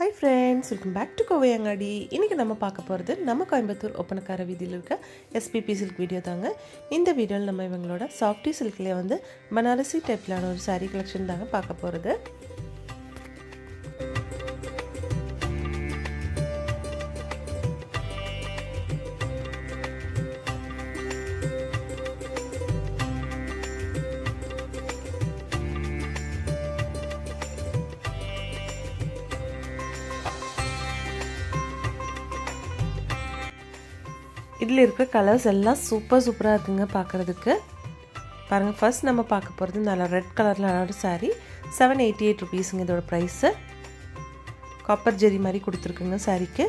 Hi friends, welcome back to Kovai Angadi. இன்னைக்கு நம்ம பார்க்க போறது நம்ம கோயம்புத்தூர் ஒப்பனக்கார வீதியில் இருக்க SPP silk வீடியோ தாங்க. இந்த வீடியோல நம்ம இவங்களோட சாஃப்டி silkல வந்து பனாரசி டைப்லான ஒரு saree collection தாங்க பார்க்க போறது. இதில் இருக்கிற கலர்ஸ் எல்லாம் சூப்பராக இருக்குங்க பார்க்குறதுக்கு. பாருங்கள், ஃபர்ஸ்ட் நம்ம பார்க்க போகிறது நல்ல ரெட் கலரில் ஒரு saree. 788 rupeesங்க இதோட ப்ரைஸு. காப்பர் ஜெரி மாதிரி கொடுத்துருக்குங்க சாரீக்கு.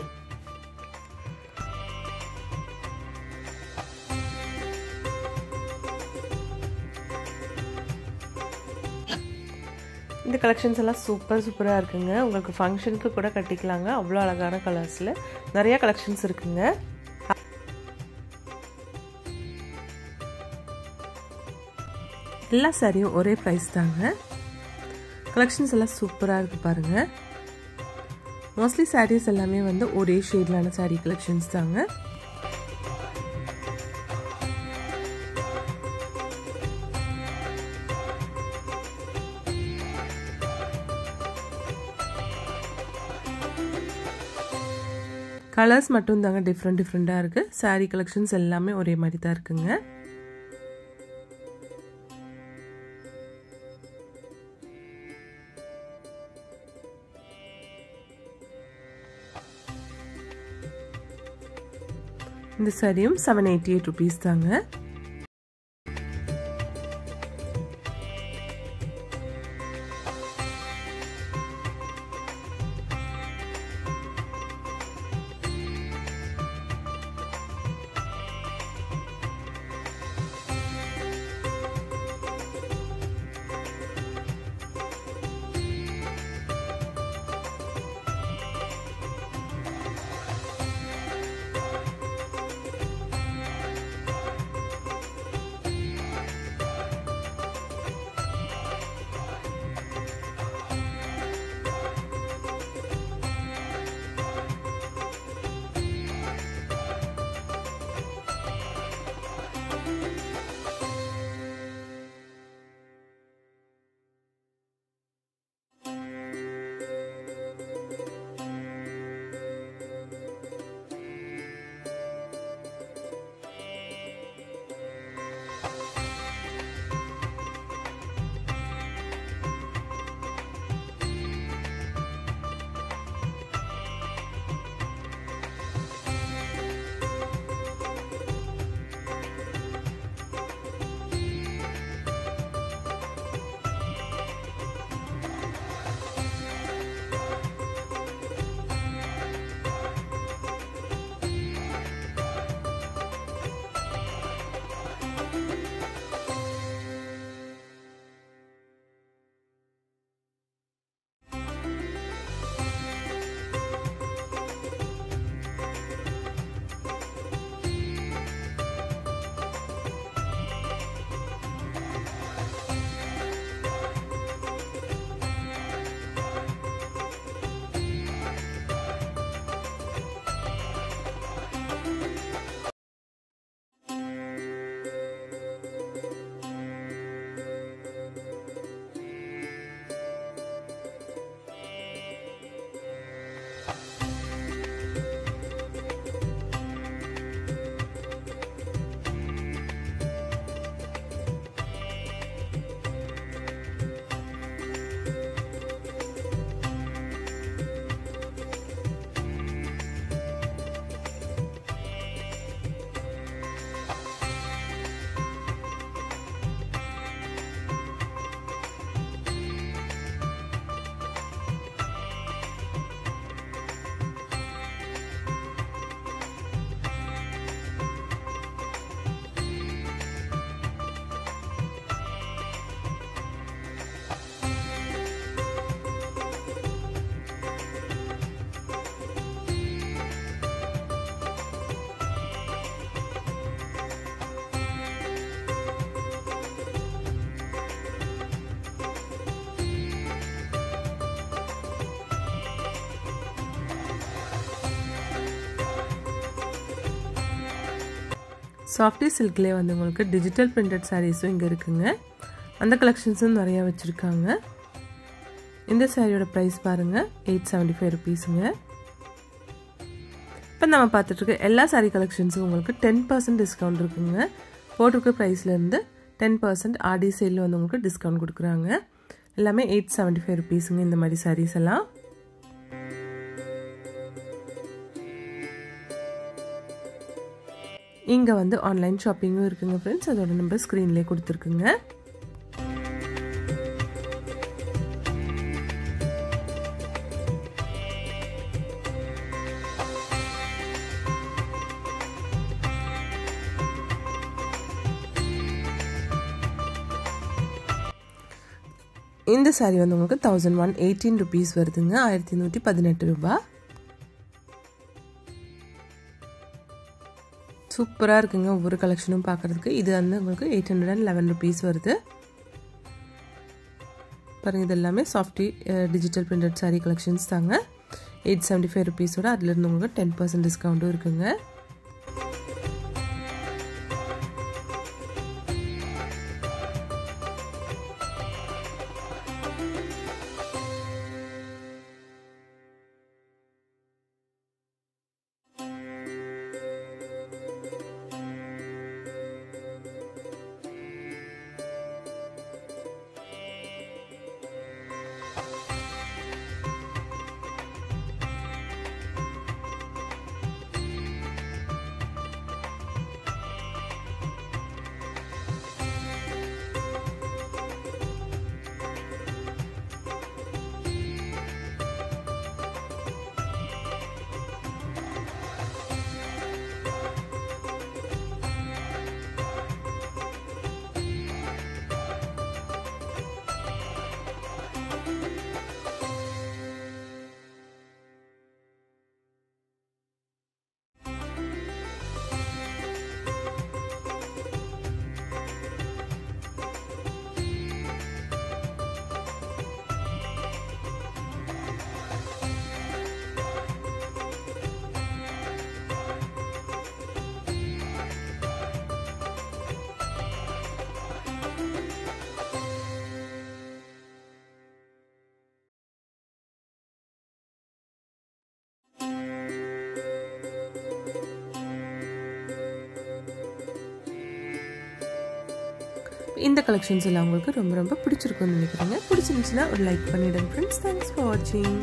இந்த கலெக்ஷன்ஸ் எல்லாம் சூப்பராக இருக்குங்க. உங்களுக்கு ஃபங்க்ஷனுக்கு கூட கட்டிக்கலாங்க. அவ்வளோ அழகான கலர்ஸில் நிறையா கலெக்ஷன்ஸ் இருக்குங்க. எல்லா சாரியும் ஒரே ப்ரைஸ் தாங்க. கலெக்ஷன்ஸ் எல்லாம் சூப்பராக இருக்குது பாருங்கள். மோஸ்ட்லி சாரீஸ் எல்லாமே வந்து ஒரே ஷேட்லான சாரீ கலெக்ஷன்ஸ் தாங்க. கலர்ஸ் மட்டும் தாங்க டிஃப்ரெண்ட்டாக இருக்குது. சாரீ கலெக்ஷன்ஸ் எல்லாமே ஒரே மாதிரி தான் இருக்குங்க. இந்த சாரியும் 788 rupees தாங்க. சாஃப்டி சில்க்லேயே வந்து உங்களுக்கு டிஜிட்டல் பிரிண்டட் சாரீஸும் இங்கே இருக்குங்க. அந்த கலெக்ஷன்ஸும் நிறையா வச்சுருக்காங்க. இந்த சாரியோட ப்ரைஸ் பாருங்கள், 875 ருபீஸுங்க. இப்போ நம்ம பார்த்துட்ருக்க எல்லா சாரீ கலெக்ஷன்ஸும் உங்களுக்கு 10% டிஸ்கவுண்ட் இருக்குங்க. போட்டிருக்க ப்ரைஸ்லேருந்து 10% ஆடி சேலில் வந்து உங்களுக்கு டிஸ்கவுண்ட் கொடுக்குறாங்க. எல்லாமே 875 ருபீஸுங்க இந்த மாதிரி சாரீஸ் எல்லாம். இங்கே வந்து ஆன்லைன் ஷாப்பிங்கும் இருக்குங்க ஃப்ரெண்ட்ஸ். அதோட நம்பர் ஸ்க்ரீன்லேயே கொடுத்துருக்குங்க. இந்த சாரீ வந்து உங்களுக்கு 1118 ருபீஸ் வருதுங்க. 1118 ரூபா. சூப்பராக இருக்குங்க ஒவ்வொரு கலெக்ஷனும் பார்க்குறதுக்கு. இது வந்து உங்களுக்கு 811 ருபீஸ் வருது. பாருங்கள், இது எல்லாமே softy digital printed sari collections தாங்க. 875 ருபீஸோட அதுலேருந்து உங்களுக்கு 10% டிஸ்கவுண்ட்டும் இருக்குங்க. இந்த கலெக்ஷன்ஸ் எல்லாம் உங்களுக்கு ரொம்ப ரொம்ப பிடிச்சிருக்கும்னு நினைக்கிறேங்க. பிடிச்சிருந்துச்சுன்னா ஒரு லைக் பண்ணிவிடுங்க ஃப்ரெண்ட்ஸ். தேங்க்ஸ் ஃபார் வாட்சிங்.